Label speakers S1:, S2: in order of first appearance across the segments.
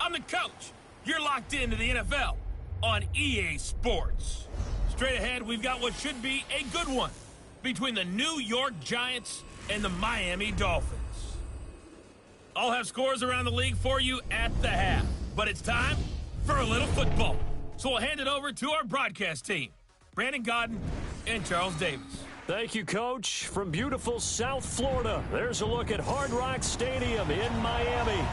S1: I'm the coach. You're locked into the NFL on EA Sports. Straight ahead, we've got what should be a good one between the New York Giants and the Miami Dolphins. I'll have scores around the league for you at the half, but it's time for a little football. So we'll hand it over to our broadcast team, Brandon Godden and Charles Davis.
S2: Thank you, Coach. From beautiful South Florida, there's a look at Hard Rock Stadium in Miami.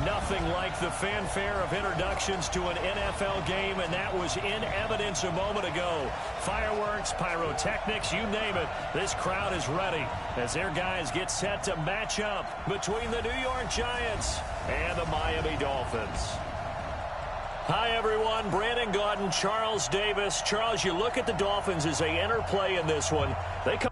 S2: Nothing like the fanfare of introductions to an NFL game, and that was in evidence a moment ago. Fireworks, pyrotechnics, you name it. This crowd is ready as their guys get set to match up between the New York Giants and the Miami Dolphins. Hi, everyone. Brandon Godden, Charles Davis. Charles, you look at the Dolphins as they enter play in this one. They come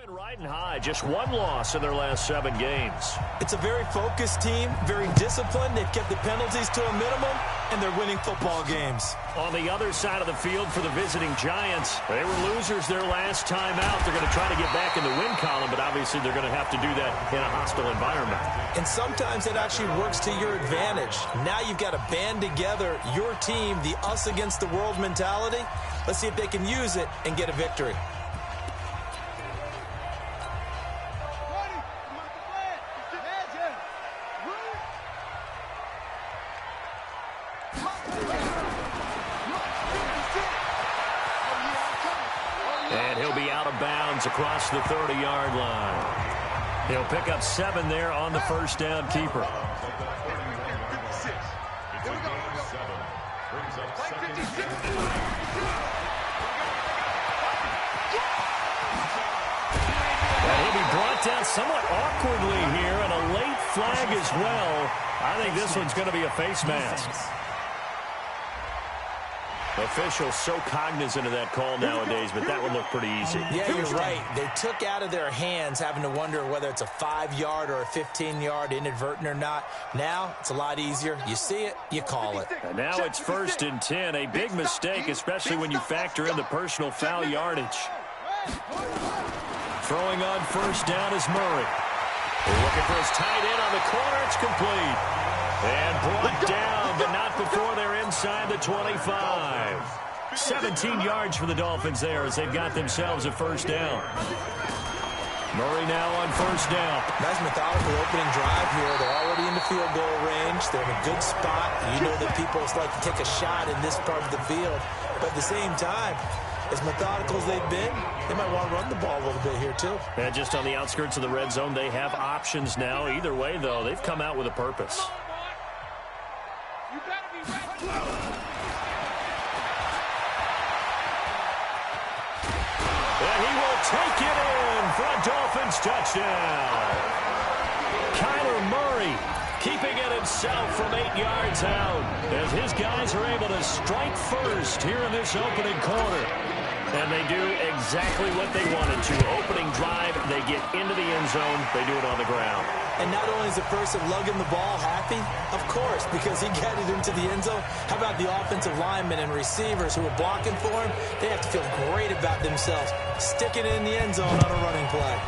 S2: riding high, just one loss in their last 7 games.
S3: It's a very focused team, very disciplined. They've kept the penalties to a minimum, and they're winning football games.
S2: On the other side of the field for the visiting Giants, they were losers their last time out. They're going to try to get back in the win column, but obviously they're going to have to do that in a hostile environment.
S3: And sometimes it actually works to your advantage. Now you've got to band together your team, the us against the world mentality. Let's see if they can use it and get a victory.
S2: And he'll be out of bounds across the 30-yard line. He'll pick up 7 there on the first down keeper. And he'll be brought down somewhat awkwardly here, and a late flag as well. I think this one's going to be a face mask. Officials so cognizant of that call nowadays, but that would look pretty easy.
S3: Yeah, you're right. They took out of their hands having to wonder whether it's a 5-yard or a 15-yard, inadvertent or not. Now, it's a lot easier. You see it, you call it.
S2: And now it's 1st and 10. A big mistake, especially when you factor in the personal foul yardage. Throwing on first down is Murray. Looking for his tight end on the corner. It's complete. And brought down, but not before they're inside the 25. 17 yards for the Dolphins there as they've got themselves a first down. Murray now on first down.
S3: Nice methodical opening drive here. They're already in the field goal range. They're in a good spot. You know that people like to take a shot in this part of the field. But at the same time, as methodical as they've been, they might want to run the ball a little bit here too.
S2: And just on the outskirts of the red zone, they have options now. Either way, though, they've come out with a purpose. And he will take it in for a Dolphins touchdown. Kyler Murray keeping it himself from 8 yards out as his guys are able to strike first here in this opening quarter. And they do exactly what they wanted to. Opening drive, they get into the end zone. They do it on the ground.
S3: And not only is the person lugging the ball happy, of course, because he got it into the end zone. How about the offensive linemen and receivers who are blocking for him? They have to feel great about themselves, sticking it in the end zone on a running play.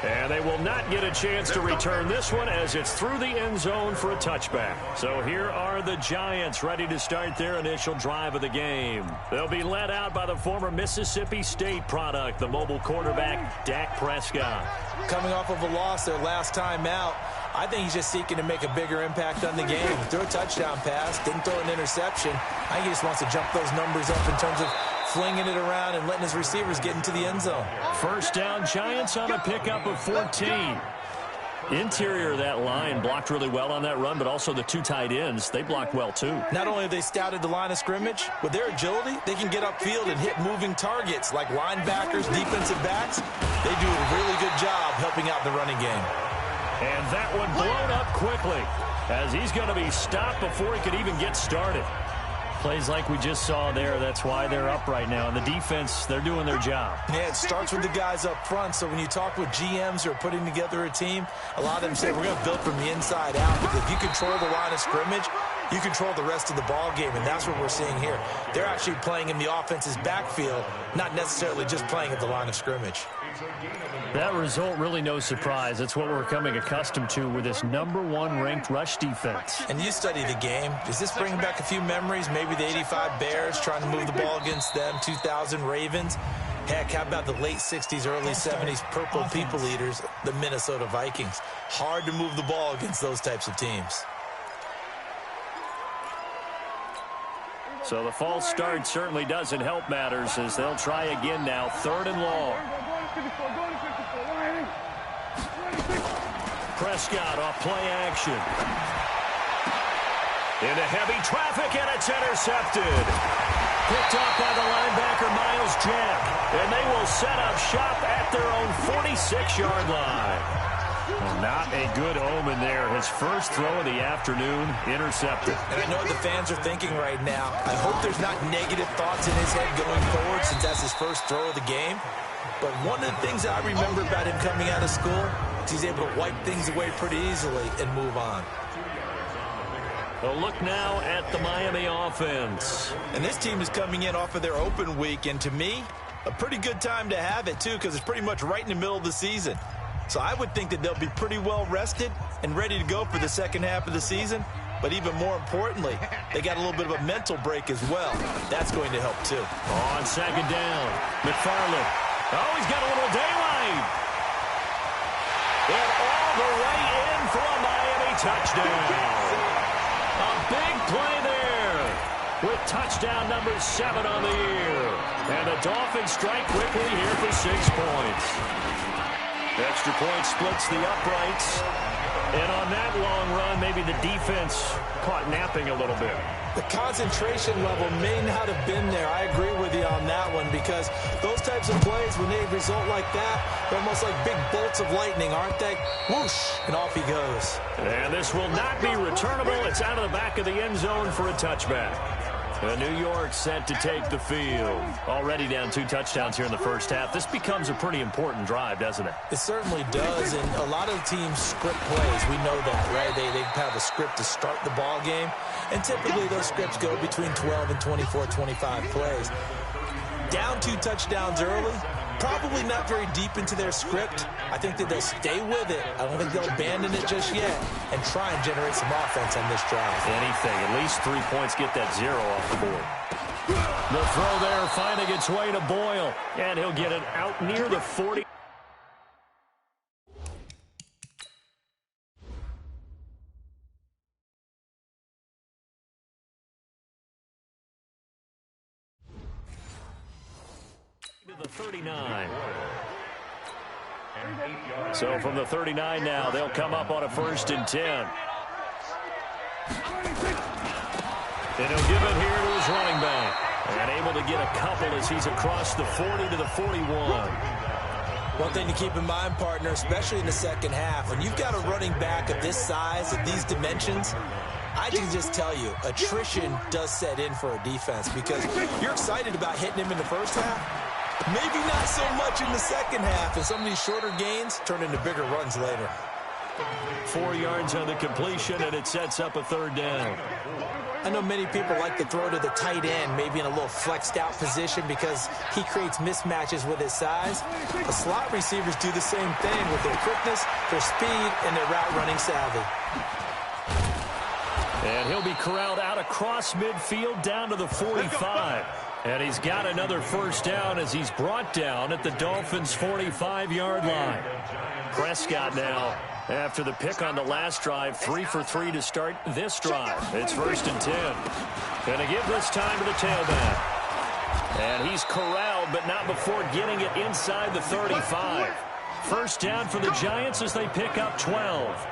S2: And they will not get a chance to return this one as it's through the end zone for a touchback. So here are the Giants ready to start their initial drive of the game. They'll be led out by the former Mississippi State product, the mobile quarterback, Dak Prescott.
S3: Coming off of a loss their last time out, I think he's just seeking to make a bigger impact on the game. Threw a touchdown pass, didn't throw an interception. I think he just wants to jump those numbers up in terms of flinging it around and letting his receivers get into the end zone.
S2: First down, Giants on a pickup of 14. Interior of that line blocked really well on that run, but also the 2 tight ends, they blocked well too.
S3: Not only have they scouted the line of scrimmage, with their agility, they can get upfield and hit moving targets like linebackers, defensive backs. They do a really good job helping out the running game.
S2: And that one blown up quickly as he's going to be stopped before he could even get started. Plays like we just saw there. That's why they're up right now. And the defense, they're doing their job.
S3: Yeah, it starts with the guys up front. So when you talk with GMs who are putting together a team, a lot of them say we're going to build from the inside out. Because if you control the line of scrimmage, you control the rest of the ball game, and that's what we're seeing here. They're actually playing in the offense's backfield, not necessarily just playing at the line of scrimmage.
S2: That result, really no surprise. That's what we're becoming accustomed to with this #1 ranked rush defense.
S3: And you study the game. Does this bring back a few memories? Maybe the '85 Bears trying to move the ball against them, 2000 Ravens. Heck, how about the late 60s, early 70s Purple People Eaters, the Minnesota Vikings? Hard to move the ball against those types of teams.
S2: So the false start certainly doesn't help matters as they'll try again now, 3rd and long. Prescott off play action. Into heavy traffic, and it's intercepted. Picked off by the linebacker, Miles Jack. And they will set up shop at their own 46-yard line. Well, not a good omen there. His first throw of the afternoon, intercepted.
S3: And I know what the fans are thinking right now. I hope there's not negative thoughts in his head going forward since that's his first throw of the game. But one of the things that I remember about him coming out of school is he's able to wipe things away pretty easily and move on.
S2: A look now at the Miami offense.
S3: And this team is coming in off of their open week, and to me, a pretty good time to have it, too, because it's pretty much right in the middle of the season. So I would think that they'll be pretty well rested and ready to go for the second half of the season. But even more importantly, they got a little bit of a mental break as well. That's going to help, too.
S2: On 2nd down, McFarland. Oh, he's got a little daylight. And all the way in for a Miami touchdown. A big play there with touchdown number 7 on the year. And the Dolphins strike quickly here for 6 points. Extra point splits the uprights. And on that long run, maybe the defense caught napping a little bit.
S3: The concentration level may not have been there. I agree with you on that one because those types of plays, when they result like that, they're almost like big bolts of lightning, aren't they? Whoosh, and off he goes.
S2: And this will not be returnable. It's out of the back of the end zone for a touchback. New York set to take the field. Already down 2 touchdowns here in the first half. This becomes a pretty important drive, doesn't it?
S3: It certainly does, and a lot of teams script plays. We know that, right? They have a script to start the ball game, and typically those scripts go between 12 and 24, 25 plays. Down 2 touchdowns early, probably not very deep into their script. I think that they'll stay with it. I don't think they'll abandon it just yet and try and generate some offense on this drive.
S2: Anything. At least 3 points, get that 0 off the board. The throw there finding its way to Boyle. And he'll get it out near the 40. To the 39. So from the 39 now, they'll come up on a 1st and 10. And he'll give it here to his running back. And able to get a couple as he's across the 40 to the 41.
S3: One thing to keep in mind, partner, especially in the second half, when you've got a running back of this size, of these dimensions, I can just tell you, attrition does set in for a defense because you're excited about hitting him in the first half. Maybe not so much in the second half, and some of these shorter gains turn into bigger runs later.
S2: 4 yards on the completion, and it sets up a 3rd down.
S3: I know many people like to throw to the tight end, maybe in a little flexed out position because he creates mismatches with his size. The slot receivers do the same thing with their quickness, their speed, and their route running savvy.
S2: And he'll be corralled out across midfield down to the 45. And he's got another 1st down as he's brought down at the Dolphins' 45-yard line. Prescott now, after the pick on the last drive, 3 for 3 to start this drive. It's 1st and 10. Going to give this time to the tailback. And he's corralled, but not before getting it inside the 35. 1st down for the Giants as they pick up 12.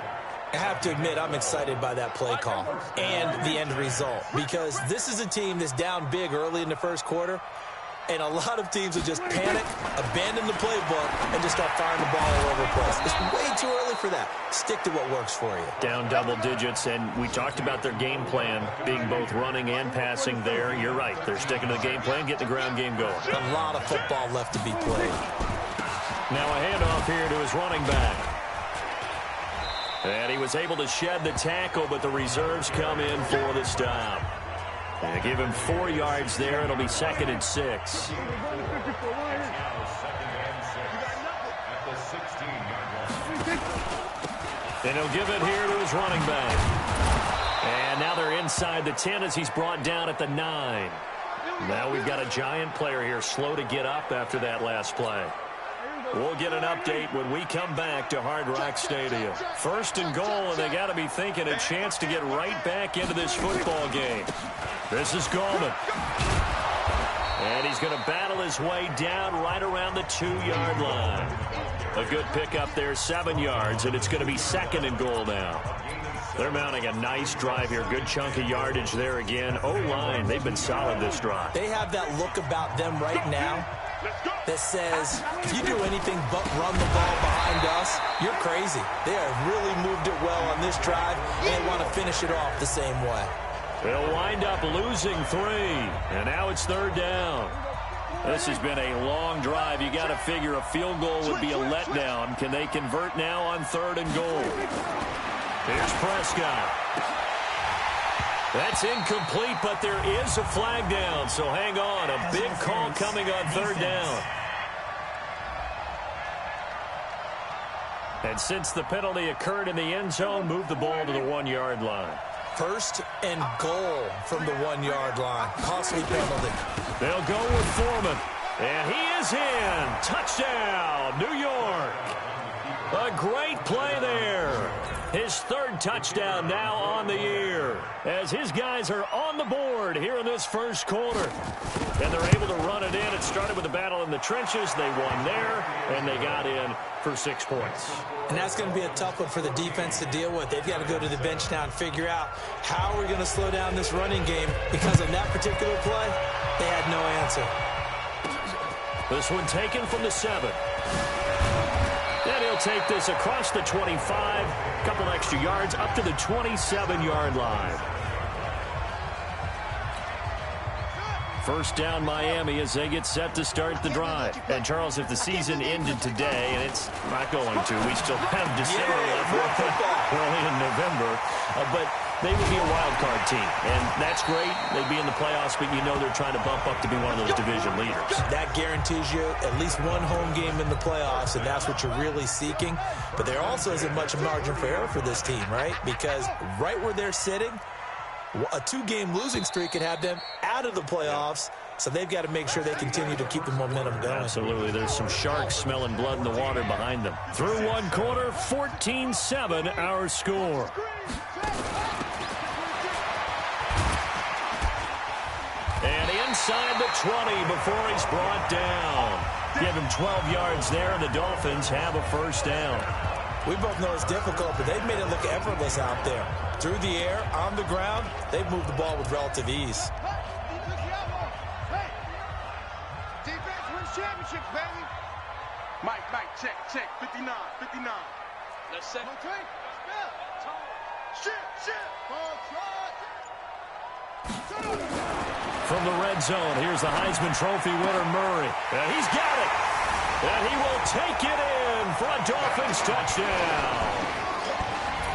S3: I have to admit, I'm excited by that play call and the end result because this is a team that's down big early in the first quarter. And a lot of teams will just panic, abandon the playbook, and just start firing the ball all over the place. It's way too early for that. Stick to what works for you.
S2: Down double digits, and we talked about their game plan being both running and passing there. You're right. They're sticking to the game plan, getting the ground game going.
S3: A lot of football left to be played.
S2: Now a handoff here to his running back. And he was able to shed the tackle, but the reserves come in for the stop. They give him 4 yards there. It'll be 2nd and 6. And he'll give it here to his running back. And now they're inside the 10 as he's brought down at the 9. Now we've got a giant player here, slow to get up after that last play. We'll get an update when we come back to Hard Rock Stadium. 1st and goal, and they got to be thinking a chance to get right back into this football game. This is Gallman. And he's going to battle his way down right around the 2-yard line. A good pickup there, 7 yards, and it's going to be 2nd and goal now. They're mounting a nice drive here. Good chunk of yardage there again. O-line, they've been solid this drive.
S3: They have that look about them right now that says, if you do anything but run the ball behind us, you're crazy. They have really moved it well on this drive, and they want to finish it off the same way.
S2: They'll wind up losing 3, and now it's 3rd down. This has been a long drive. You got to figure a field goal would be a letdown. Can they convert now on 3rd and goal? Here's Prescott. That's incomplete, but there is a flag down, so hang on. A big call coming on 3rd down. And since the penalty occurred in the end zone, move the ball to the 1-yard line.
S3: 1st and goal from the 1-yard line. Costly penalty.
S2: They'll go with Foreman. And he is in. Touchdown, New York. A great play there. His 3rd touchdown now on the year as his guys are on the board here in this 1st quarter. And they're able to run it in. It started with a battle in the trenches. They won there, and they got in for 6 points.
S3: And that's going to be a tough one for the defense to deal with. They've got to go to the bench now and figure out how we're going to slow down this running game, because on that particular play, they had no answer.
S2: This one taken from the 7. And he'll take this across the 25, a couple extra yards, up to the 27-yard line. 1st down Miami as they get set to start the drive. And, Charles, if the season ended today, and it's not going to, we still have December left, early in November, but they would be a wild card team. And that's great. They'd be in the playoffs, but you know they're trying to bump up to be one of those division leaders. That
S3: guarantees you at least one home game in the playoffs, and that's what you're really seeking. But there also isn't much margin for error for this team, right? Because right where they're sitting, a 2-game losing streak could have them out of the playoffs, so they've got to make sure they continue to keep the momentum going.
S2: Absolutely. There's some sharks smelling blood in the water behind them. Through 1 quarter, 14-7 our score. And inside the 20 before he's brought down. Give him 12 yards there, and the Dolphins have a 1st down.
S3: We both know it's difficult, but they've made it look effortless out there. Through the air, on the ground, they've moved the ball with relative ease.
S4: Defense wins championships, baby. Mike, check, 59. Let's set.
S2: From the red zone, here's the Heisman Trophy winner, Murray. And he's got it. And he will take it in for a Dolphins touchdown.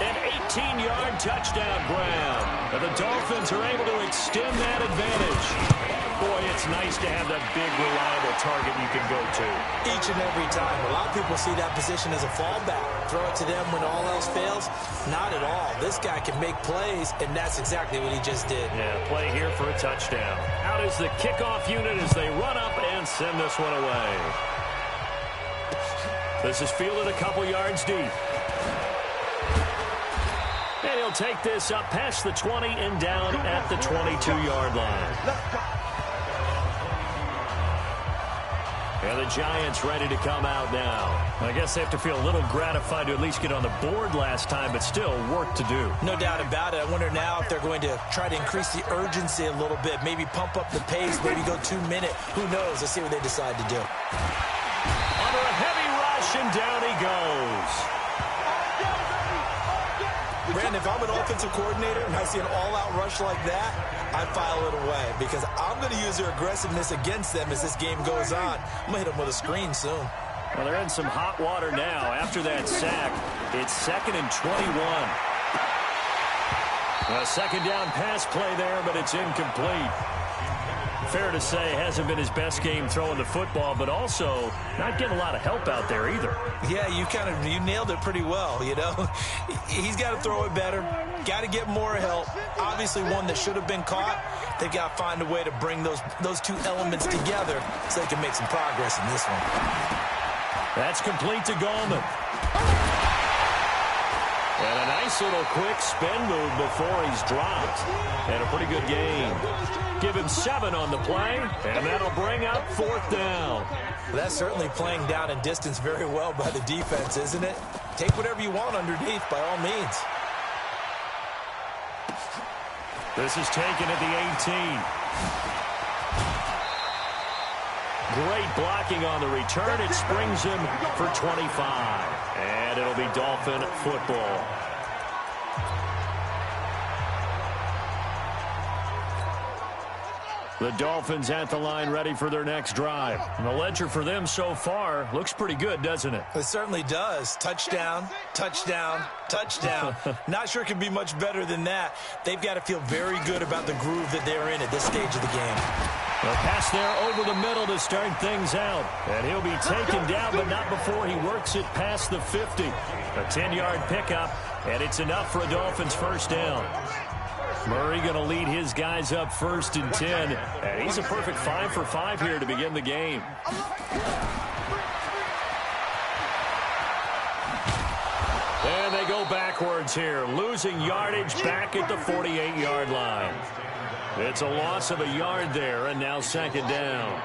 S2: An 18-yard touchdown grab. And the Dolphins are able to extend that advantage. Boy, it's nice to have that big, reliable target you can go to.
S3: Each and every time. A lot of people see that position as a fallback. Throw it to them when all else fails. Not at all. This guy can make plays, and that's exactly what he just did.
S2: Yeah, play here for a touchdown. Out is the kickoff unit as they run up and send this one away. This is fielded a couple yards deep. And he'll take this up past the 20 and down at the 22-yard line. And the Giants ready to come out now.
S1: I guess they have to feel a little gratified to at least get on the board last time, but still work to do.
S3: No doubt about it. I wonder now if they're going to try to increase the urgency a little bit, maybe pump up the pace, maybe go 2 minute. Who knows? Let's see what they decide to do.
S2: Under a heavy rush, and down he goes.
S3: Brandon, if I'm an offensive coordinator and I see an all-out rush like that, I file it away because I'm going to use their aggressiveness against them as this game goes on. I'm going to hit them with a screen soon.
S2: Well, they're in some hot water now. After that sack, it's 2nd and 21. A second down pass play there, but it's incomplete. Fair to say, hasn't been his best game throwing the football, but also not getting a lot of help out there either.
S3: Yeah, you nailed it pretty well, you know. He's got to throw it better, got to get more help. Obviously one that should have been caught. They've got to find a way to bring those two elements together so they can make some progress in this one.
S2: That's complete to Gallman. And a nice little quick spin move before he's dropped. And a pretty good game. Give him 7 on the play, and that'll bring up 4th down.
S3: Well, that's certainly playing down and distance very well by the defense, isn't it? Take whatever you want underneath, by all means.
S2: This is taken at the 18. Great blocking on the return. It springs him for 25. And it'll be Dolphin football. The Dolphins at the line ready for their next drive. And the ledger for them so far looks pretty good, doesn't it?
S3: It certainly does. Touchdown, touchdown, touchdown. Not sure it can be much better than that. They've got to feel very good about the groove that they're in at this stage of the game.
S2: A pass there over the middle to start things out. And he'll be taken down, but not before he works it past the 50. A 10-yard pickup, and it's enough for a Dolphins first down. Murray going to lead his guys up 1st and 10. And he's a perfect 5 for 5 here to begin the game. And they go backwards here, losing yardage back at the 48-yard line. It's a loss of a yard there, and now 2nd down.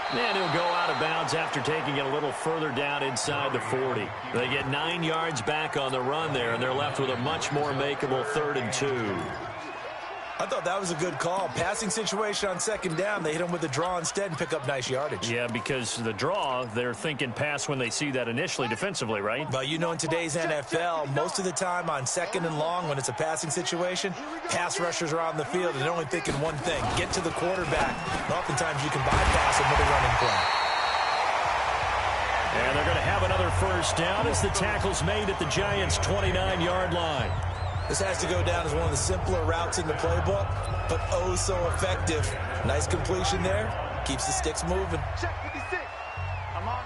S2: And he'll go out of bounds after taking it a little further down inside the 40. They get 9 yards back on the run there, and they're left with a much more makeable 3rd and 2.
S3: I thought that was a good call. Passing situation on 2nd down. They hit him with a draw instead and pick up nice yardage.
S2: Yeah, because the draw, they're thinking pass when they see that initially defensively, right?
S3: But you know, in today's NFL, most of the time on 2nd and long, when it's a passing situation, pass rushers are on the field and they're only thinking one thing, get to the quarterback. And oftentimes you can bypass them with a running play.
S2: And they're going to have another first down as the tackle's made at the Giants' 29-yard line.
S3: This has to go down as one of the simpler routes in the playbook, but oh so effective. Nice completion there. Keeps the sticks moving.
S4: Check 56. I'm on.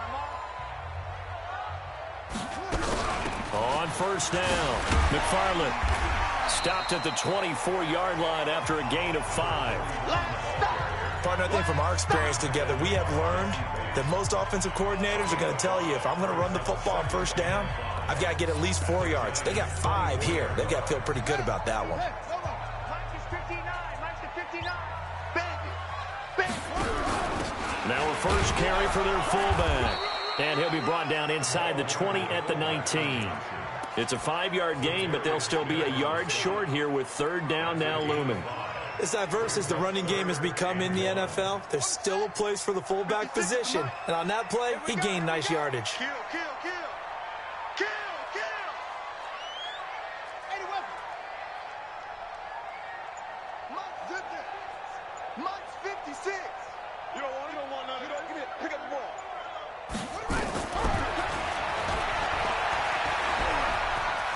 S2: On first down, McFarland stopped at the 24-yard line after a gain of 5.
S3: Partner, I think from our experience together, we have learned that most offensive coordinators are going to tell you, if I'm going to run the football on first down, I've got to get at least 4 yards. They got 5 here. They've got to feel pretty good about that one.
S2: Now a first carry for their fullback. And he'll be brought down inside the 20 at the 19. It's a 5-yard gain, but they'll still be a yard short here with 3rd down now looming.
S3: As diverse as the running game has become in the NFL, there's still a place for the fullback position. And on that play, he gained nice yardage.
S4: Kill. Any weapon. Mike's 56. You don't want none. Come here. Pick up the ball.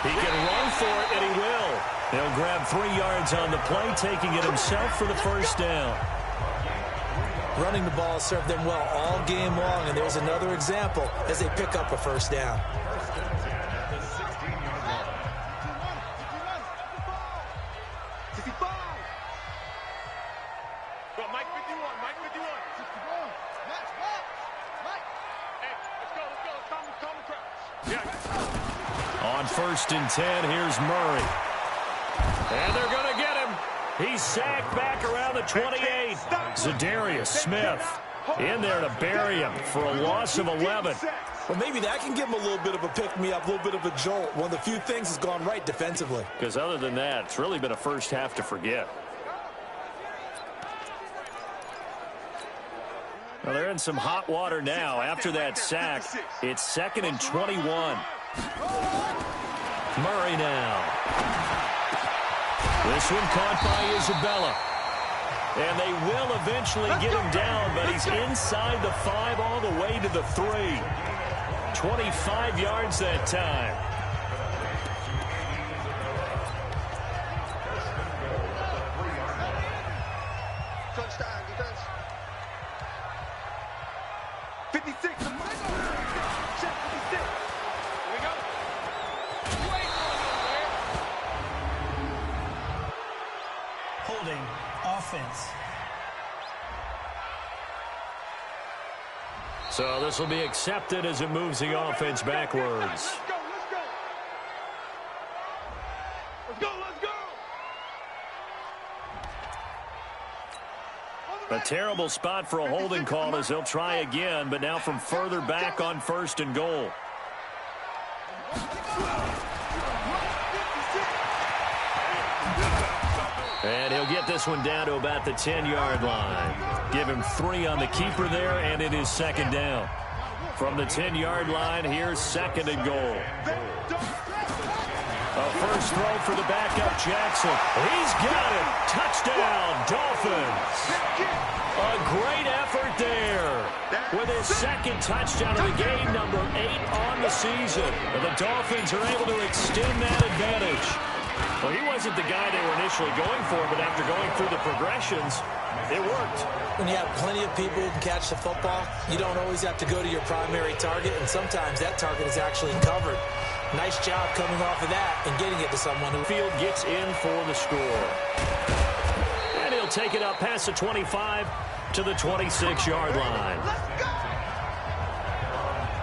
S2: He can run for it, and he will. He'll grab 3 yards on the play, taking it himself for the first down.
S3: Running the ball served them well all game long, and there's another example as they pick up a first down.
S4: Mike 51. Hey, let's go. Calm the crowd. Yeah.
S2: on 1st and 10. Here's Murray. And they're going to get him. He's sacked back around the 28. Zadarius Smith in there to bury him for a loss of 11.
S3: Well, maybe that can give him a little bit of a pick-me-up, a little bit of a jolt. One of the few things has gone right defensively.
S2: Because other than that, it's really been a first half to forget. Well, they're in some hot water now. After that sack, it's 2nd and 21. Murray now. This one caught by Isabella. And they will eventually get him down, but he's inside the 5 all the way to the 3. 25 yards that time.
S4: Touchdown, defense. 56. Check 56. Here we go.
S5: Holding offense.
S2: So this will be accepted as it moves the offense backwards.
S4: Let's go, let's go. Let's go, let's go.
S2: A terrible spot for a holding call as they'll try again, but now from further back on 1st and goal. And he'll get this one down to about the 10-yard line. Give him 3 on the keeper there, and it is 2nd down. From the 10-yard line, here's 2nd and goal. A first throw for the backup, Jackson. He's got it. Touchdown, Dolphins. A great effort there. With his 2nd touchdown of the game, number 8 on the season. And the Dolphins are able to extend that advantage. Well, he wasn't the guy they were initially going for, but after going through the progressions, it worked.
S3: When you have plenty of people who can catch the football, you don't always have to go to your primary target, and sometimes that target is actually covered. Nice job coming off of that and getting it to someone who
S2: Field gets in for the score. And he'll take it up past the 25 to the 26-yard line.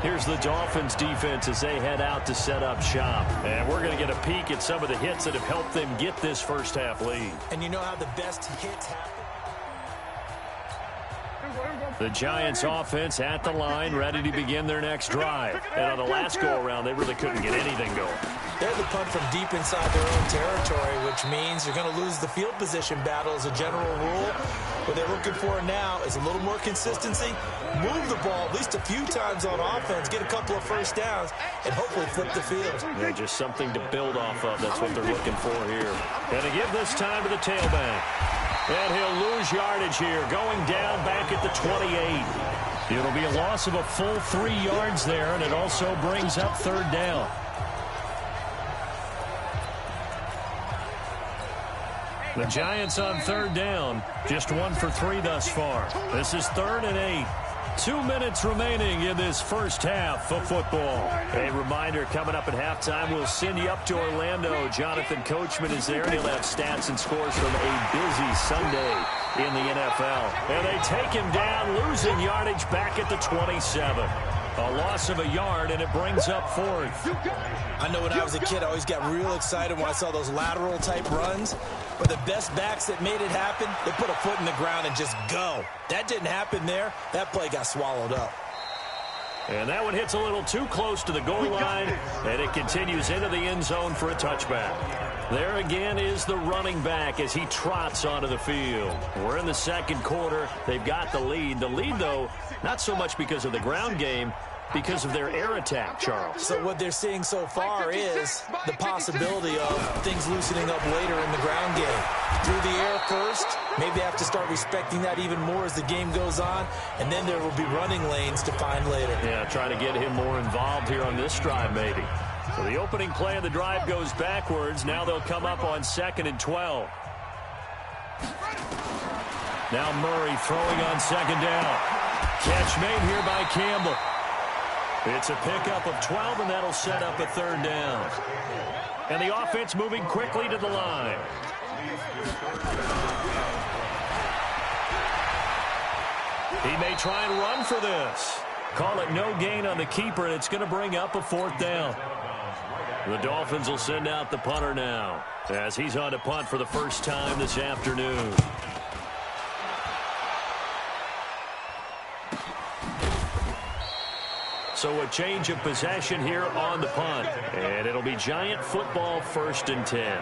S2: Here's the Dolphins defense as they head out to set up shop. And we're going to get a peek at some of the hits that have helped them get this first half lead.
S3: And you know how the best hits happen?
S2: The Giants offense at the line, ready to begin their next drive. And on the last go-around, they really couldn't get anything going.
S3: They had to punt from deep inside their own territory, which means you're going to lose the field position battle as a general rule. What they're looking for now is a little more consistency, move the ball at least a few times on offense, get a couple of first downs, and hopefully flip the field.
S2: Yeah, just something to build off of. That's what they're looking for here. And to give this time to the tailback. And he'll lose yardage here, going down back at the 28. It'll be a loss of a full 3 yards there, and it also brings up 3rd down. The Giants on 3rd down, just 1 for 3 thus far. This is 3rd and 8. 2 minutes remaining in this first half of football. A reminder, coming up at halftime, we'll send you up to Orlando. Jonathan Coachman is there, and he'll have stats and scores from a busy Sunday in the NFL. And they take him down, losing yardage back at the 27. A loss of a yard, and it brings up 4th.
S3: I know when I was a kid, I always got real excited when I saw those lateral-type runs. But the best backs that made it happen, they put a foot in the ground and just go. That didn't happen there. That play got swallowed up.
S2: And that one hits a little too close to the goal line, and it continues into the end zone for a touchback. There again is the running back as he trots onto the field. We're in the 2nd quarter. They've got the lead. The lead, though, not so much because of the ground game, because of their air attack, Charles.
S3: So what they're seeing so far is the possibility of things loosening up later in the ground game. Through the air first, maybe have to start respecting that even more as the game goes on, and then there will be running lanes to find later.
S2: Yeah, trying to get him more involved here on this drive, maybe. So the opening play of the drive goes backwards. Now they'll come up on 2nd and 12. Now Murray throwing on 2nd down. Catch made here by Campbell. It's a pickup of 12, and that'll set up a 3rd down. And the offense moving quickly to the line. He may try and run for this. Call it no gain on the keeper, and it's going to bring up a 4th down. The Dolphins will send out the punter now, as he's on to punt for the first time this afternoon. So a change of possession here on the punt. And it'll be Giant football, 1st and 10.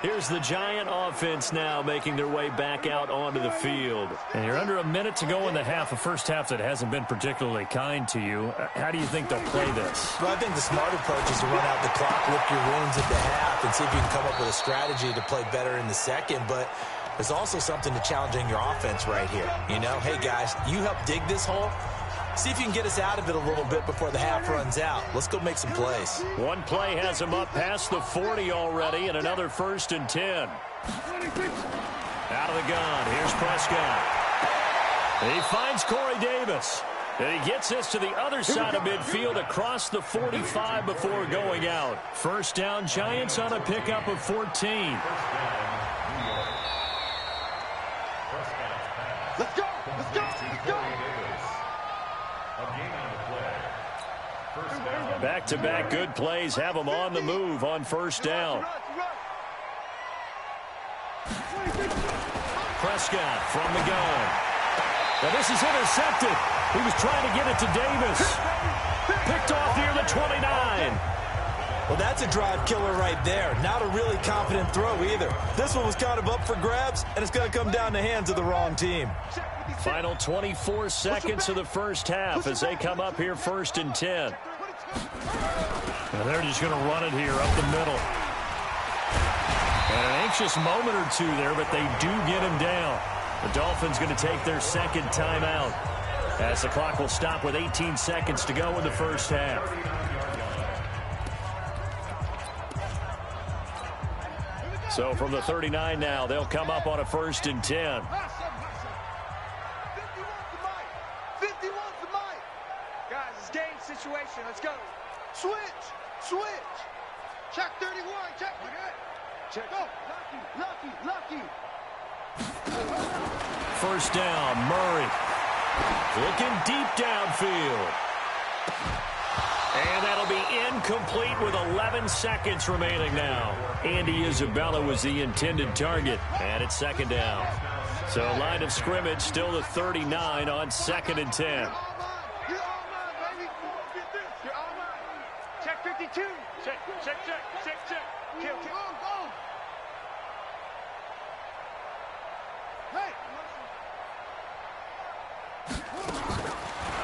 S2: Here's the Giant offense now making their way back out onto the field.
S6: And you're under a minute to go in the half, a first half that hasn't been particularly kind to you. How do you think they'll play this?
S3: Well, I think the smart approach is to run out the clock, lick your wounds at the half, and see if you can come up with a strategy to play better in the second. But there's also something to challenging your offense right here. You know, hey, guys, you help dig this hole. See if you can get us out of it a little bit before the half runs out. Let's go make some plays.
S2: One play has him up past the 40 already, and another 1st and 10. Out of the gun, here's Prescott. He finds Corey Davis. And he gets this to the other side of midfield across the 45 before going out. First down, Giants on a pickup of 14.
S4: Let's go! Let's go! Let's go!
S2: Back-to-back good plays have them on the move on first down. Prescott from the gun. Now this is intercepted. He was trying to get it to Davis. Picked off near the 29.
S3: Well, that's a drive killer right there. Not a really confident throw either. This one was kind of up for grabs, and it's going to come down the hands of the wrong team.
S2: Final 24 seconds of the first half as they come up here 1st and 10.
S6: Now they're just going to run it here up the middle. And an anxious moment or two there, but they do get him down.
S2: The Dolphins going to take their second timeout as the clock will stop with 18 seconds to go in the first half. So from the 39 now, they'll come up on a 1st and 10.
S4: 51's the mic. Guys, it's game situation. Let's go. Switch. Switch. Check 31. Check. Check. Go. Lucky.
S2: First down, Murray. Looking deep downfield. And that'll be incomplete with 11 seconds remaining now. Andy Isabella was the intended target. And it's 2nd down. So line of scrimmage still the 39 on 2nd and 10.
S4: You're all mine, baby. You're all mine. Check 52. Check. Kill. Go. Hey.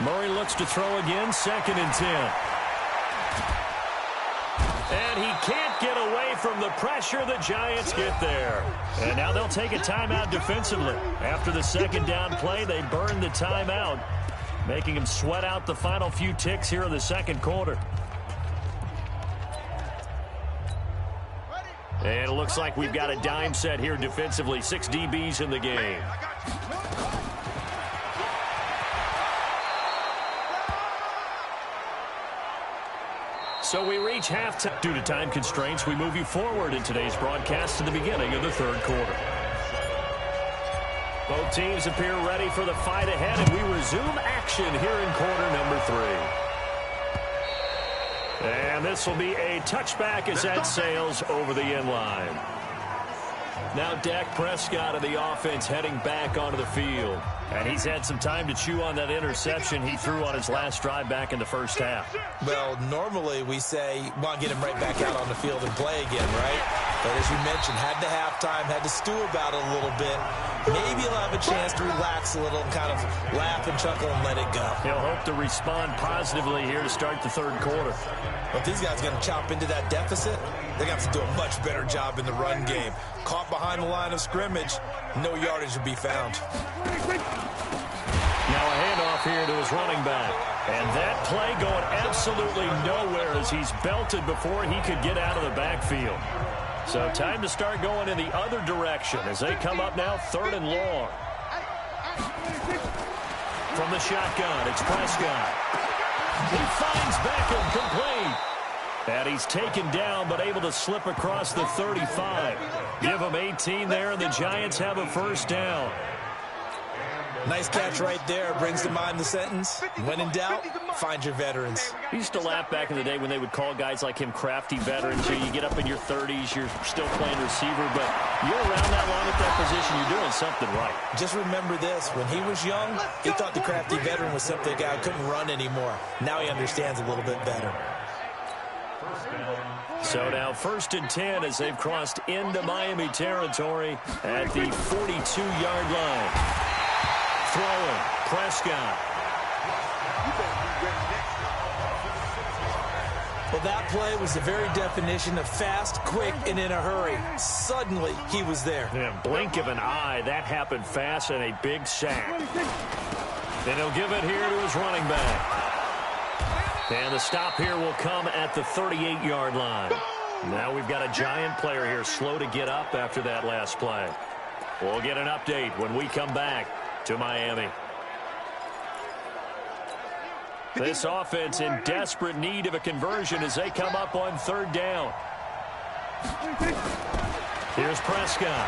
S2: Murray looks to throw again, 2nd and 10. And he can't get away from the pressure. The Giants get there. And now they'll take a timeout defensively. After the 2nd down play, they burn the timeout, making them sweat out the final few ticks here in the 2nd quarter. And it looks like we've got a dime set here defensively. 6 DBs in the game. So we reach halftime. Due to time constraints, we move you forward in today's broadcast to the beginning of the 3rd quarter. Both teams appear ready for the fight ahead, and we resume action here in quarter number 3. And this will be a touchback as that sails over the end line. Now Dak Prescott of the offense heading back onto the field. And he's had some time to chew on that interception he threw on his last drive back in the first half.
S3: Well, normally we say, want to get him right back out on the field and play again, right? But as you mentioned, had the halftime, had to stew about it a little bit. Maybe he'll have a chance to relax a little and kind of laugh and chuckle and let it go.
S2: He'll hope to respond positively here to start the 3rd quarter.
S3: But if these guys are going to chop into that deficit, they're going to have to do a much better job in the run game. Caught behind the line of scrimmage, no yardage will be found.
S2: Now a handoff here to his running back. And that play going absolutely nowhere as he's belted before he could get out of the backfield. So time to start going in the other direction as they come up now 3rd and long. From the shotgun, it's Prescott. He finds Beckham complete. And he's taken down but able to slip across the 35. Give him 18 there, and the Giants have a first down.
S3: Nice catch right there. Brings to mind the sentence, when in doubt, find your veterans.
S2: We used to laugh back in the day when they would call guys like him crafty veterans. You get up in your 30s, you're still playing receiver, but you're around that long at that position, you're doing something right.
S3: Just remember this. When he was young, he thought the crafty veteran was simply a guy who couldn't run anymore. Now he understands a little bit better.
S2: So now 1st and 10 as they've crossed into Miami territory at the 42-yard line. Throwing, Prescott.
S3: Well, that play was the very definition of fast, quick, and in a hurry. Suddenly, he was there.
S2: Yeah, blink of an eye, that happened fast and a big sack. Then he'll give it here to his running back. And the stop here will come at the 38-yard line. Now we've got a giant player here slow to get up after that last play. We'll get an update when we come back to Miami. This offense in desperate need of a conversion as they come up on 3rd down. Here's Prescott.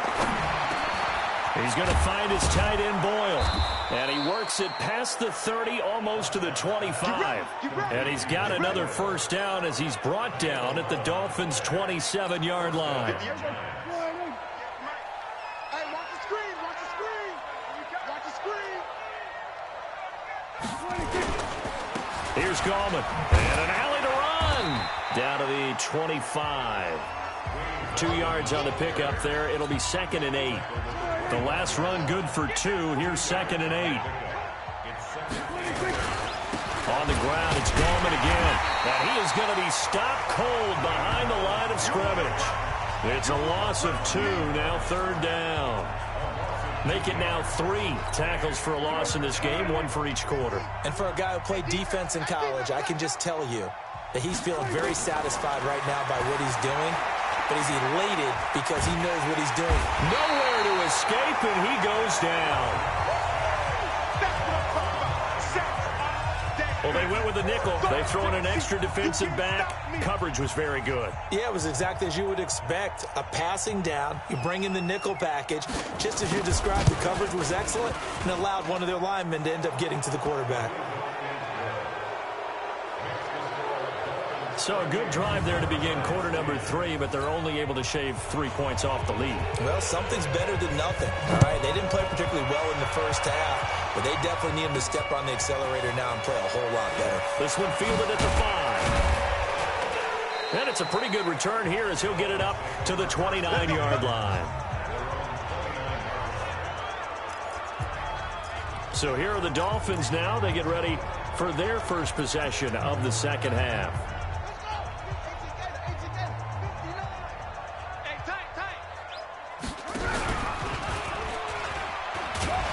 S2: He's going to find his tight end Boyle. And he works it past the 30, almost to the 25. And he's got another 1st down as he's brought down at the Dolphins' 27-yard line. Here's Gallman, and an alley to run down to the 25. 2 yards on the pickup there. It'll be 2nd and 8. The last run good for 2. Here's 2nd and 8. On the ground, it's Gallman again. And he is going to be stopped cold behind the line of scrimmage. It's a loss of 2, now 3rd down. Make it now 3 tackles for a loss in this game, 1 for each quarter.
S3: And for a guy who played defense in college, I can just tell you that he's feeling very satisfied right now by what he's doing. But he's elated because he knows what he's doing.
S2: Nowhere to escape, and he goes down. Well, they went with the nickel. They throw in an extra defensive back. Coverage was very good.
S3: Yeah, it was exactly as you would expect. A passing down. You bring in the nickel package. Just as you described, the coverage was excellent and allowed one of their linemen to end up getting to the quarterback.
S2: So a good drive there to begin quarter number 3, but they're only able to shave 3 points off the lead.
S3: Well, something's better than nothing. All right, they didn't play particularly well in the first half, but they definitely need them to step on the accelerator now and play a whole lot better.
S2: This one fielded at the 5. And it's a pretty good return here as he'll get it up to the 29-yard line. So here are the Dolphins now. They get ready for their first possession of the 2nd half.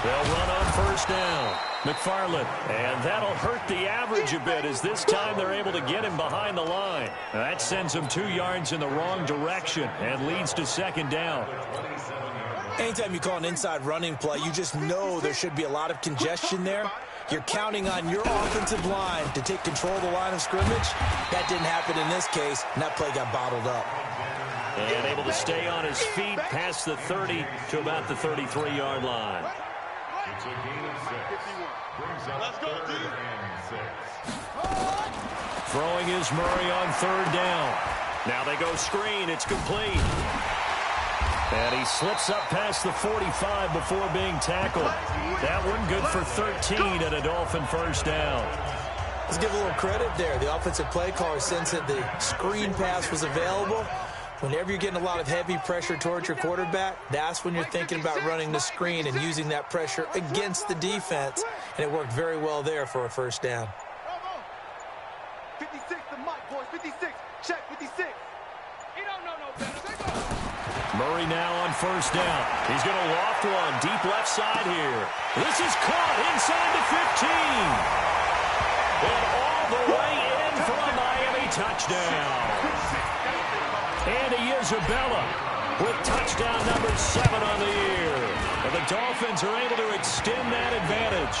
S2: They'll run on 1st down. McFarland, and that'll hurt the average a bit as this time they're able to get him behind the line. That sends him 2 yards in the wrong direction and leads to 2nd down.
S3: Anytime you call an inside running play, you just know there should be a lot of congestion there. You're counting on your offensive line to take control of the line of scrimmage. That didn't happen in this case, and that play got bottled up.
S2: And able to stay on his feet past the 30 to about the 33-yard line.
S4: It's a gain of 6. Let's go, dude.
S2: Throwing is Murray on 3rd down. Now they go screen. It's complete. And he slips up past the 45 before being tackled. That one good for 13 and a Dolphin 1st down.
S3: Let's give a little credit there. The offensive play caller sensed that the screen pass was available. Whenever you're getting a lot of heavy pressure towards your quarterback, that's when you're thinking about running the screen and using that pressure against the defense. And it worked very well there for a 1st down.
S4: 56 to Mike, boys. 56. Check 56. He don't know no better.
S2: Murray now on 1st down. He's going to loft one deep left side here. This is caught inside the 15. And all the way in for a Miami touchdown. Andy Isabella with touchdown number 7 on the year. And the Dolphins are able to extend that advantage.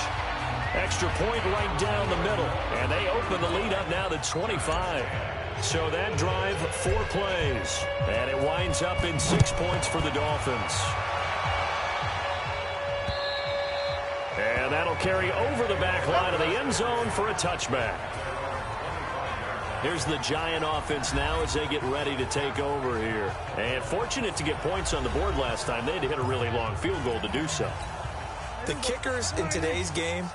S2: Extra point right down the middle. And they open the lead up now to 25. So that drive, 4 plays. And it winds up in 6 points for the Dolphins. carry over the back line of the end zone for a touchback. Here's the Giant offense now as they get ready to take over here. And fortunate to get points on the board last time. They had to hit a really long field goal to do so.
S3: The kickers in today's game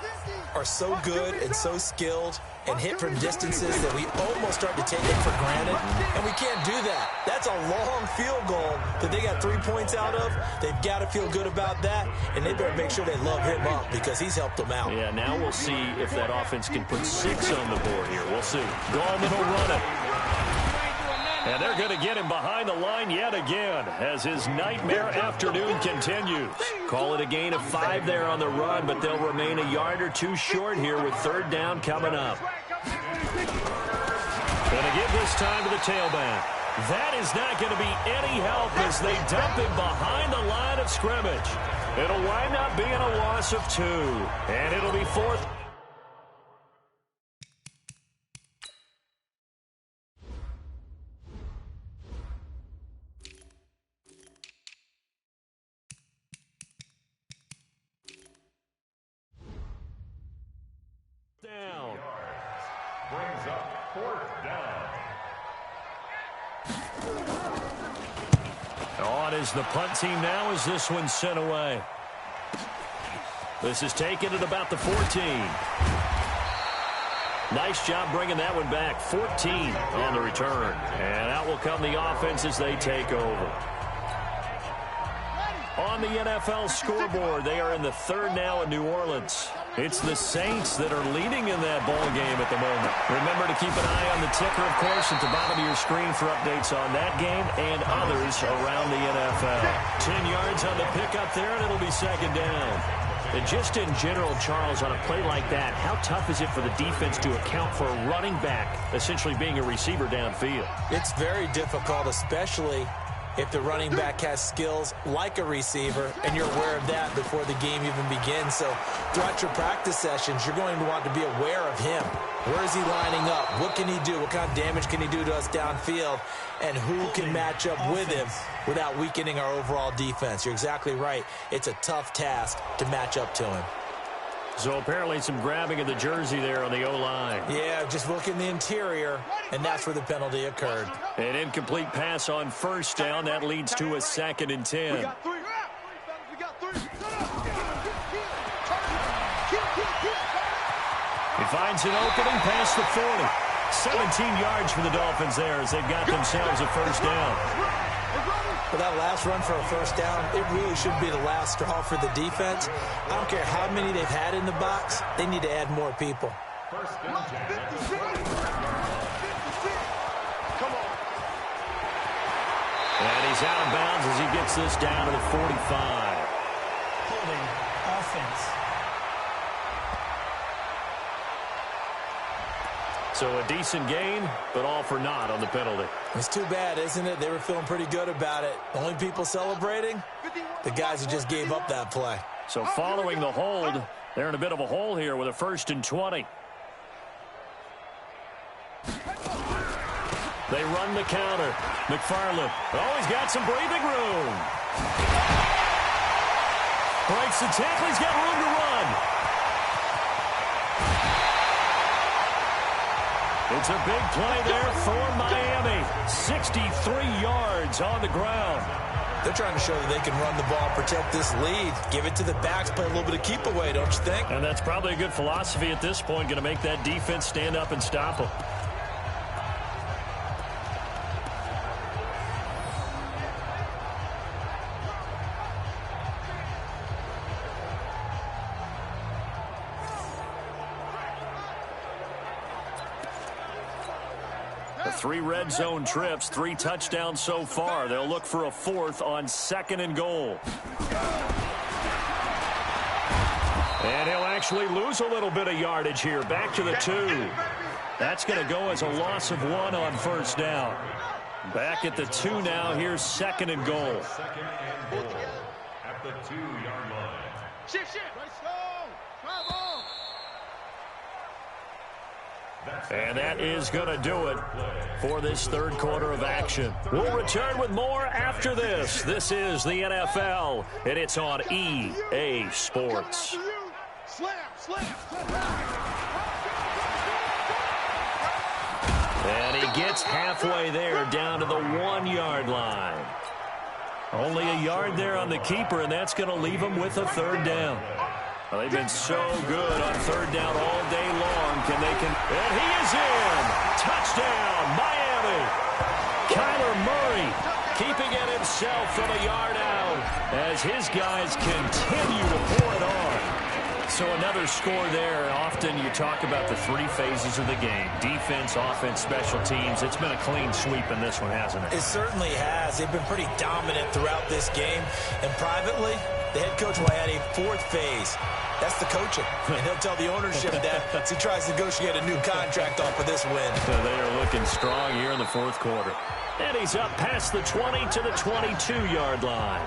S3: are so good and so skilled and hit from distances that we almost start to take it for granted, and we can't do that. That's a long field goal that they got 3 points out of. They've got to feel good about that, and they better make sure they love him up because he's helped them out.
S2: Yeah, now we'll see if that offense can put 6 on the board here. We'll see. Gallman will run it. And they're going to get him behind the line yet again as his nightmare afternoon continues. Call it a gain of 5 there on the run, but they'll remain a yard or 2 short here with 3rd down coming up. Going to give this time to the tailback. That is not going to be any help as they dump him behind the line of scrimmage. It'll wind up being a loss of 2, and it'll be 4th. Down.
S7: Brings up 4th down.
S2: On is the punt team now as this one's sent away. This is taken at about the 14. Nice job bringing that one back. 14 on the return. And out will come the offense as they take over. On the NFL scoreboard, they are in the 3rd now in New Orleans. It's the Saints that are leading in that ball game at the moment. Remember to keep an eye on the ticker, of course, at the bottom of your screen for updates on that game and others around the NFL. 10 yards on the pickup there, and it'll be 2nd down. And just in general, Charles, on a play like that, how tough is it for the defense to account for a running back essentially being a receiver downfield?
S3: It's very difficult, especially if the running back has skills like a receiver, and you're aware of that before the game even begins. So throughout your practice sessions, you're going to want to be aware of him. Where is he lining up? What can he do? What kind of damage can he do to us downfield? And who can match up with him without weakening our overall defense? You're exactly right. It's a tough task to match up to him.
S2: So apparently some grabbing of the jersey there on the O-line.
S3: Yeah, just look in the interior, and that's where the penalty occurred.
S2: An incomplete pass on 1st down. That leads to a 2nd and 10.
S4: We got 3. We got 3.
S2: He finds an opening past the 40. 17 yards for the Dolphins there as they've got themselves a 1st down.
S3: For that last run for a 1st down, it really should be the last straw for the defense. I don't care how many they've had in the box. They need to add more people.
S7: 1st down.
S4: 56. Come on.
S2: And he's out of bounds as he gets this down to the 45.
S5: Holding offense.
S2: So a decent gain, but all for naught on the penalty.
S3: It's too bad, isn't it? They were feeling pretty good about it. The only people celebrating, the guys who just gave up that play.
S2: So following the hold, they're in a bit of a hole here with a 1st and 20. They run the counter. McFarland, he's got some breathing room. Breaks the tackle, he's got room to run. It's a big play there for Miami. 63 yards on the ground.
S3: They're trying to show that they can run the ball, protect this lead. Give it to the backs, play a little bit of keep away, don't you think?
S2: And that's probably a good philosophy at this point, going to make that defense stand up and stop them. The 3 red zone trips, 3 touchdowns so far. They'll look for a 4th on 2nd and goal. And he'll actually lose a little bit of yardage here. Back to the 2. That's going to go as a loss of 1 on 1st down. Back at the 2 now. Here's 2nd and goal.
S7: At the 2-yard line.
S4: Shift. Let's go. Drive on.
S2: And that is going to do it for this 3rd quarter of action. We'll return with more after this. This is the NFL, and it's on EA Sports.
S4: Slam.
S2: And he gets halfway there, down to the 1-yard line. Only a yard there on the keeper, and that's going to leave him with a third down. Well, they've been so good on third down all day long. And he is in. Touchdown, Miami. Kyler Murray keeping it himself from a yard out as his guys continue to pour it on. So another score there. Often you talk about the three phases of the game: defense, offense, special teams. It's been a clean sweep in this one, hasn't it?
S3: It certainly has. They've been pretty dominant throughout this game. And privately, the head coach will add a fourth phase. That's the coaching. And he'll tell the ownership that as he tries to negotiate a new contract off of this win.
S2: So they are looking strong here in the fourth quarter. And he's up past the 20 to the 22-yard line.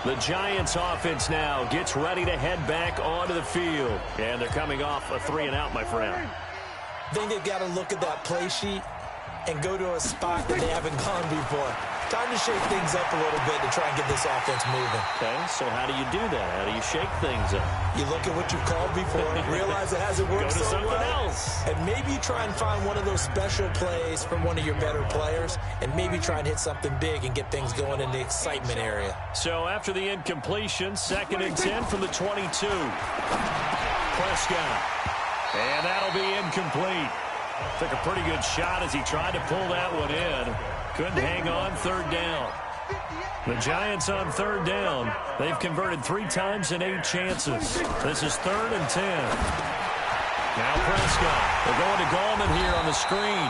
S2: The Giants offense now gets ready to head back onto the field. And they're coming off a 3-and-out, my friend.
S3: I think they've got to look at that play sheet and go to a spot that they haven't gone before. Time to shake things up a little bit to try and get this offense moving.
S2: Okay, so how do you do that? How do you shake things up?
S3: You look at what you've called before, realize it hasn't worked so well.
S2: Go to something else.
S3: And maybe try and find one of those special plays from one of your better players, and maybe try and hit something big and get things going in the excitement area.
S2: So after the incompletion, 2nd and 10 from the 22. Prescott. And that'll be incomplete. Took a pretty good shot as he tried to pull that one in. Couldn't hang on, third down. The Giants on third down. They've converted 3 times in 8 chances. This is 3rd and 10. Now Prescott. They're going to Gallman here on the screen.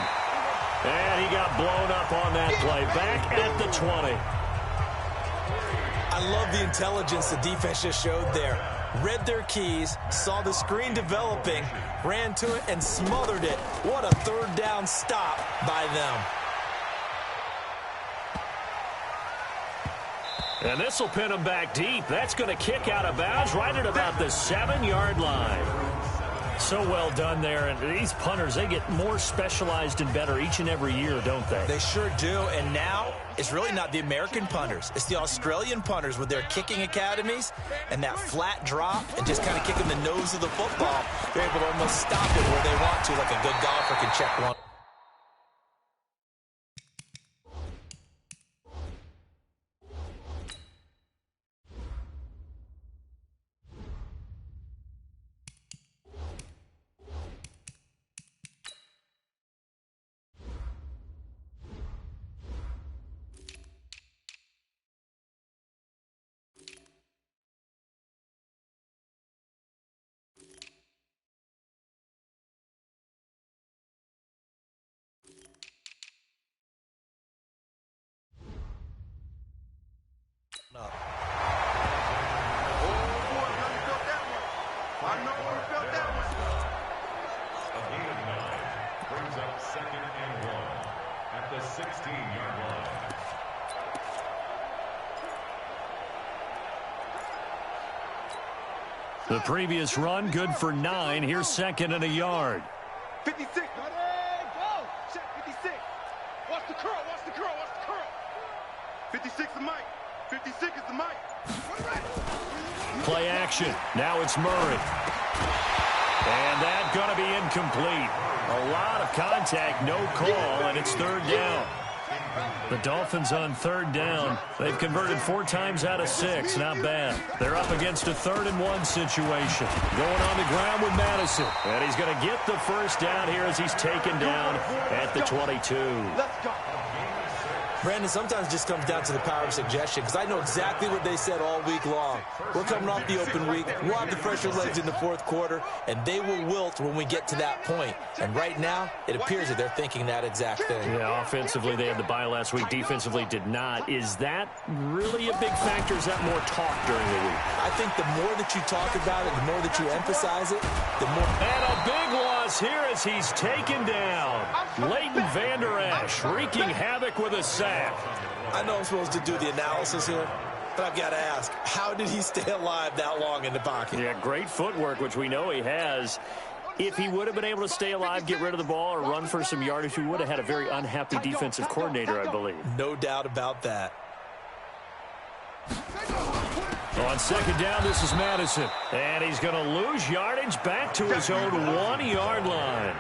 S2: And he got blown up on that play. Back at the 20.
S3: I love the intelligence the defense just showed there. Read their keys, saw the screen developing, ran to it, and smothered it. What a third down stop by them.
S2: And this will pin him back deep. That's going to kick out of bounds right at about the 7-yard line. So well done there. And these punters, they get more specialized and better each and every year, don't they?
S3: They sure do. And now it's really not the American punters. It's the Australian punters with their kicking academies and that flat drop and just kind of kicking the nose of the football. They're able to almost stop it where they want to, like a good golfer can check one.
S2: The previous run, good for 9. Here's 2nd and a yard.
S4: 56. Go. Check 56. Watch the curl. Watch the curl. Watch the curl. 56 is Mike. 56 is the Mike.
S2: Play action. Now it's Murray. And that's going to be incomplete. A lot of contact, no call, and it's 3rd down. The Dolphins on 3rd down. They've converted 4 times out of 6. Not bad. They're up against a 3rd and 1 situation. Going on the ground with Madison. And he's going to get the first down here as he's taken down at the 22.
S4: Let's go.
S3: Brandon, sometimes it just comes down to the power of suggestion, because I know exactly what they said all week long. We're coming off the open week. We'll have the fresher legs in the fourth quarter, and they will wilt when we get to that point. And right now, it appears that they're thinking that exact thing.
S2: Yeah, offensively, they had the bye last week. Defensively, did not. Is that really a big factor? Is that more talk during the week?
S3: I think the more that you talk about it, the more that you emphasize it, the more...
S2: And a big loss here as he's taken down. Leighton Vander Esch wreaking havoc with a sack.
S3: I know I'm supposed to do the analysis here, but I've got to ask, how did he stay alive that long in the pocket?
S2: Yeah, great footwork, which we know he has. If he would have been able to stay alive, get rid of the ball, or run for some yardage, he would have had a very unhappy defensive coordinator, I believe.
S3: No doubt about that.
S2: On second down, this is Madison. And he's going to lose yardage back to his own 1-yard line.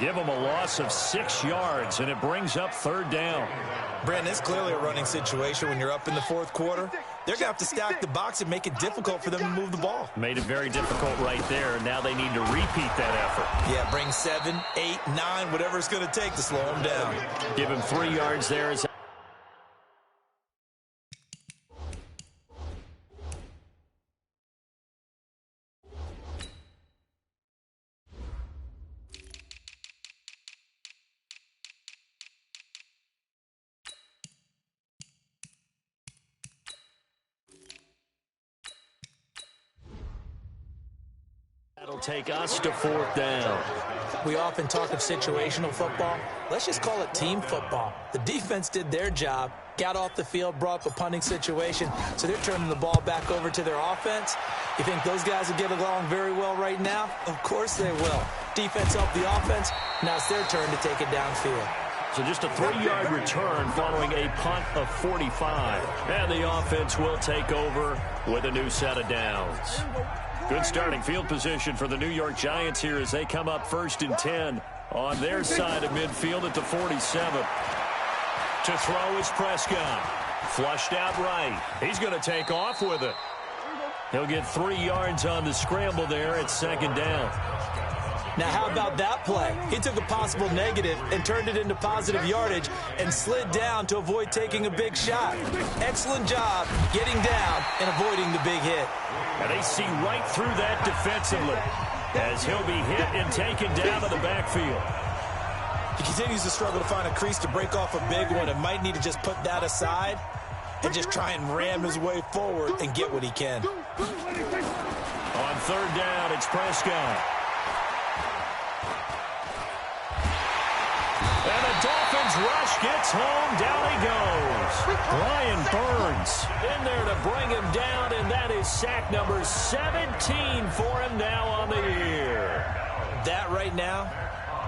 S2: Give him a loss of 6 yards, and it brings up third down.
S3: Brandon, it's clearly a running situation when you're up in the fourth quarter. They're going to have to stack the box and make it difficult for them to move the ball.
S2: Made it very difficult right there. Now they need to repeat that effort.
S3: Yeah, bring 7, 8, 9, whatever it's going to take to slow him down.
S2: Give him 3 yards there. That'll take us to fourth down.
S3: We often talk of situational football. Let's just call it team football. The defense did their job, got off the field, brought up a punting situation, so they're turning the ball back over to their offense. You think those guys will get along very well right now? Of course they will. Defense helped the offense. Now it's their turn to take it downfield.
S2: So just a 3-yard return following a punt of 45. And the offense will take over with a new set of downs. Good starting field position for the New York Giants here as they come up 1st and 10 on their side of midfield at the 47. To throw is Prescott. Flushed out right. He's going to take off with it. He'll get 3 yards on the scramble there at second down.
S3: Now, how about that play? He took a possible negative and turned it into positive yardage and slid down to avoid taking a big shot. Excellent job getting down and avoiding the big hit.
S2: And they see right through that defensively as he'll be hit and taken down to the backfield.
S3: He continues to struggle to find a crease to break off a big one and might need to just put that aside and just try and ram his way forward and get what he can.
S2: On third down, it's Prescott. And the Dolphins rush gets home. Down he goes. Brian Burns in there to bring him down, and that is sack number 17 for him now on the year.
S3: That right now,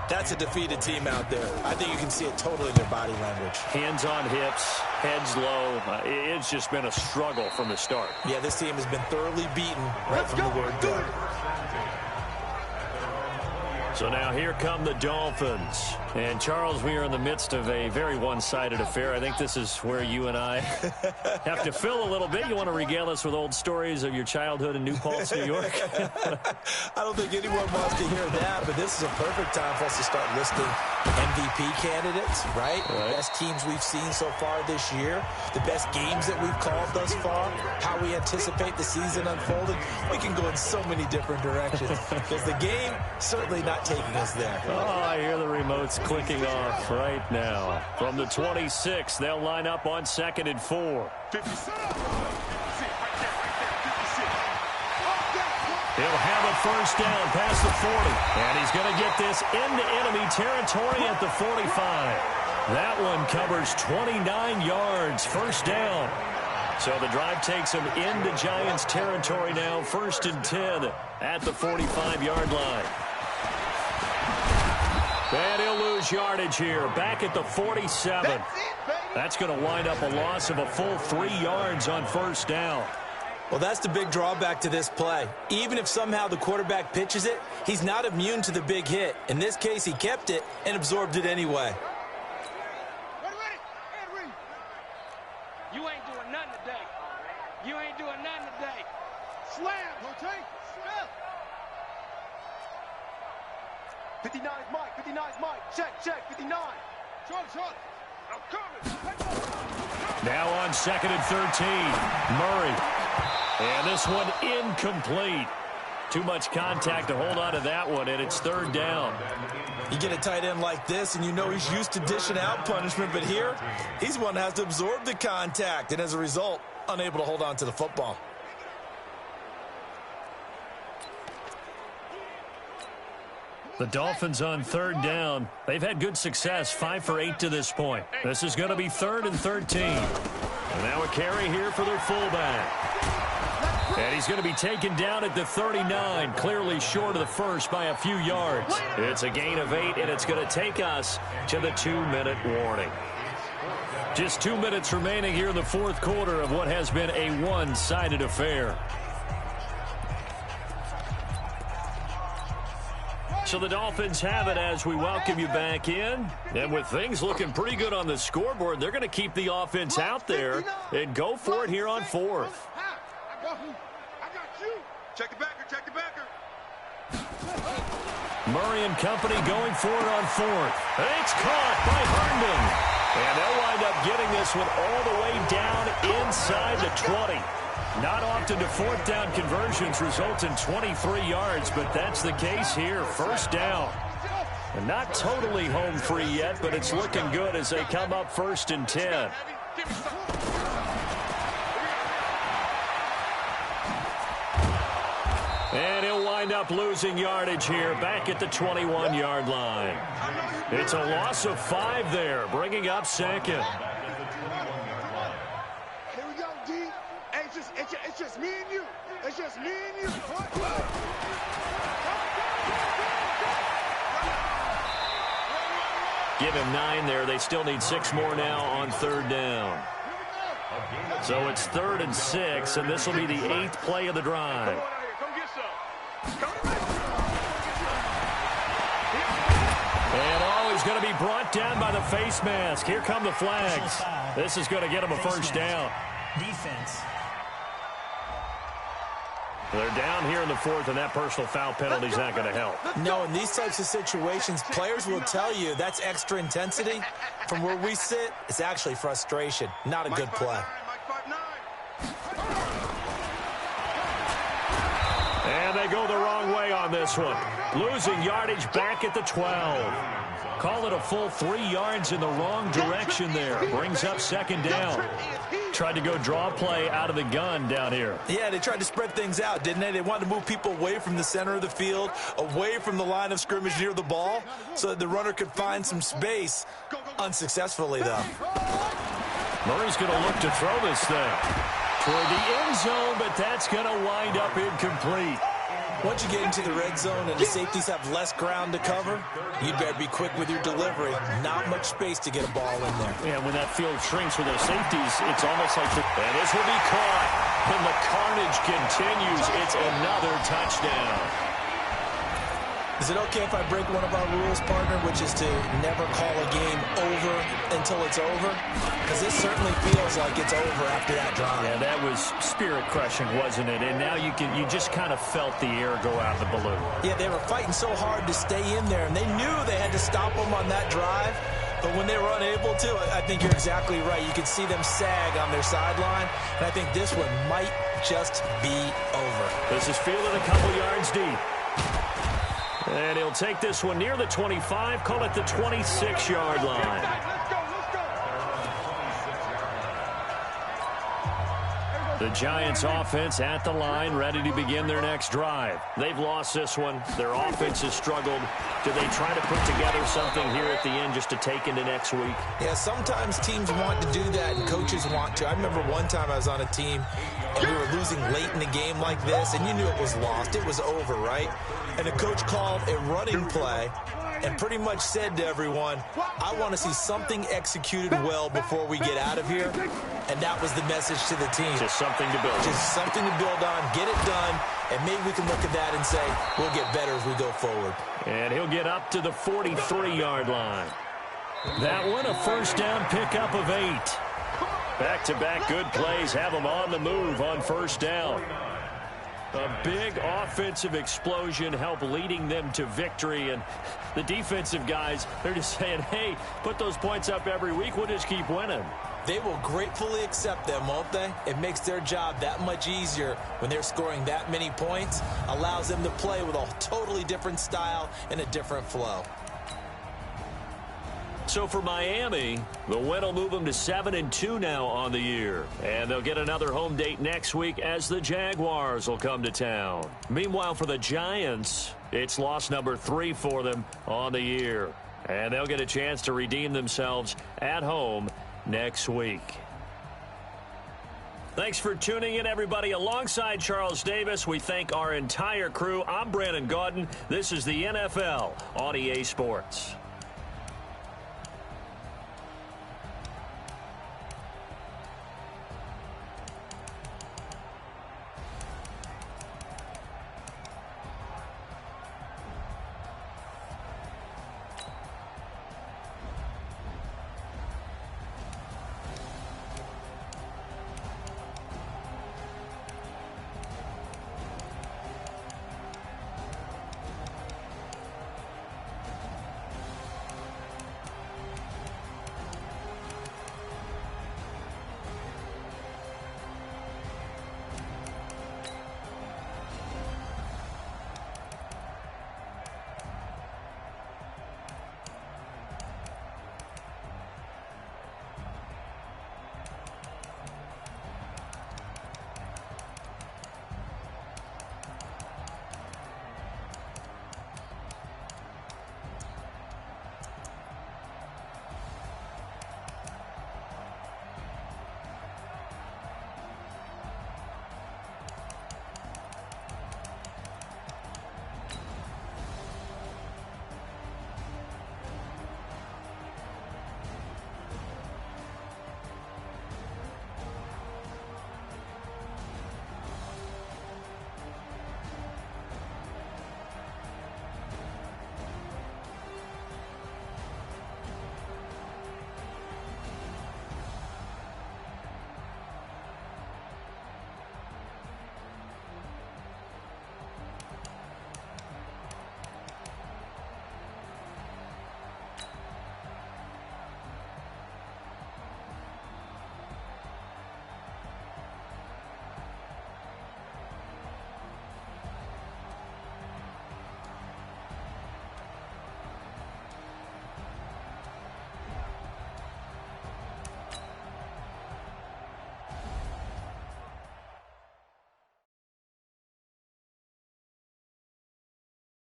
S3: that's a defeated team out there. I think you can see it totally in their body language.
S2: Hands on hips, heads low. It's just been a struggle from the start.
S3: Yeah, this team has been thoroughly beaten right from the word go.
S2: So now here come the Dolphins. And, Charles, we are in the midst of a very one-sided affair. I think this is where you and I have to fill a little bit. You want to regale us with old stories of your childhood in New Paltz, New York?
S3: I don't think anyone wants to hear that, but this is a perfect time for us to start listing MVP candidates, right? The best teams we've seen so far this year, the best games that we've called thus far, how we anticipate the season unfolding. We can go in so many different directions because the game certainly not taking us there.
S2: Oh, I hear the remotes clicking off right now. From the 26, they'll line up on 2nd and 4. He'll have a first down past the 40. And he's going to get this into enemy territory at the 45. That one covers 29 yards. First down. So the drive takes him into Giants territory now. 1st and 10 at the 45-yard line. And he'll lose yardage here. Back at the 47. That's going to wind up a loss of a full 3 yards on first down.
S3: Well, that's the big drawback to this play. Even if somehow the quarterback pitches it, he's not immune to the big hit. In this case, he kept it and absorbed it anyway.
S4: You ain't doing nothing today. You ain't doing nothing today. Slam. Rotate. Snap. 59 is Mike. 59 is Mike. Check. 59. Short. I'm coming.
S2: Now on 2nd and 13. Murray. And this one incomplete. Too much contact to hold on to that one, and it's 3rd down.
S3: You get a tight end like this, and you know he's used to dishing out punishment, but here, he's one that has to absorb the contact, and as a result, unable to hold on to the football.
S2: The Dolphins on 3rd down. They've had good success, 5 for 8 to this point. This is going to be 3rd and 13. And now a carry here for their fullback. And he's going to be taken down at the 39, clearly short of the first by a few yards. It's a gain of 8, and it's going to take us to the 2-minute warning. Just 2 minutes remaining here in the fourth quarter of what has been a one-sided affair. So the Dolphins have it as we welcome you back in. And with things looking pretty good on the scoreboard, they're going to keep the offense out there and go for it here on fourth.
S4: Check the backer, check the backer.
S2: Murray and company going for it on fourth. It's caught by Herndon. And they'll wind up getting this one all the way down inside the 20. Not often do fourth down conversions result in 23 yards, but that's the case here. First down. And not totally home free yet, but it's looking good as they come up 1st and 10. And he'll wind up losing yardage here back at the 21-yard line. It's a loss of 5 there, bringing up 2nd.
S4: Here we go, D. Hey, it's just me and you. It's just me and you.
S2: Give him 9 there. They still need 6 more now on 3rd down. So it's 3rd and 6, and this will be the 8th play of the drive. And he's going to be brought down by the face mask. Here come the flags. This is going to get him a first down.
S5: Defense.
S2: They're down here in the 4th, and that personal foul penalty is not going to help.
S3: No, in these types of situations, players will tell you that's extra intensity. From where we sit, it's actually frustration, not a good play.
S2: And they go the wrong way on this one. Losing yardage back at the 12. Call it a full 3 yards in the wrong direction there. Brings up 2nd down. Tried to go draw play out of the gun down here.
S3: Yeah, they tried to spread things out, didn't they? They wanted to move people away from the center of the field, away from the line of scrimmage near the ball, so that the runner could find some space. Unsuccessfully, though.
S2: Murray's going to look to throw this thing toward the end zone, but that's going to wind up incomplete.
S3: Once you get into the red zone and the safeties have less ground to cover, you'd better be quick with your delivery. Not much space to get a ball in there.
S2: Yeah, when that field shrinks with those safeties, it's almost like and this will be caught. And the carnage continues. It's another touchdown.
S3: Is it okay if I break one of our rules, partner, which is to never call a game over until it's over? Because this certainly feels like it's over after that drive.
S2: Yeah, that was spirit-crushing, wasn't it? And now you just kind of felt the air go out of the balloon.
S3: Yeah, they were fighting so hard to stay in there, and they knew they had to stop them on that drive. But when they were unable to, I think you're exactly right. You could see them sag on their sideline, and I think this one might just be over.
S2: This is fielded a couple yards deep. And he'll take this one near the 25, call it the 26-yard line. The Giants offense at the line, ready to begin their next drive. They've lost this one. Their offense has struggled. Do they try to put together something here at the end just to take into next week?
S3: Yeah, sometimes teams want to do that and coaches want to. I remember one time I was on a team and we were losing late in the game like this, and you knew it was lost. It was over, right? And the coach called a running play and pretty much said to everyone, I want to see something executed well before we get out of here. And that was the message to the team.
S2: Just something to build on.
S3: Just something to build on, get it done, and maybe we can look at that and say, we'll get better as we go forward.
S2: And he'll get up to the 43-yard line. That one, a first down pickup of 8. Back-to-back good plays have them on the move on first down. A big offensive explosion helped leading them to victory. And the defensive guys, they're just saying, hey, put those points up every week. We'll just keep winning.
S3: They will gratefully accept them, won't they? It makes their job that much easier when they're scoring that many points. Allows them to play with a totally different style and a different flow.
S2: So for Miami, the win will move them to 7-2 now on the year. And they'll get another home date next week as the Jaguars will come to town. Meanwhile, for the Giants, it's loss number 3 for them on the year. And they'll get a chance to redeem themselves at home next week. Thanks for tuning in, everybody. Alongside Charles Davis, we thank our entire crew. I'm Brandon Gaudin. This is the NFL on EA Sports.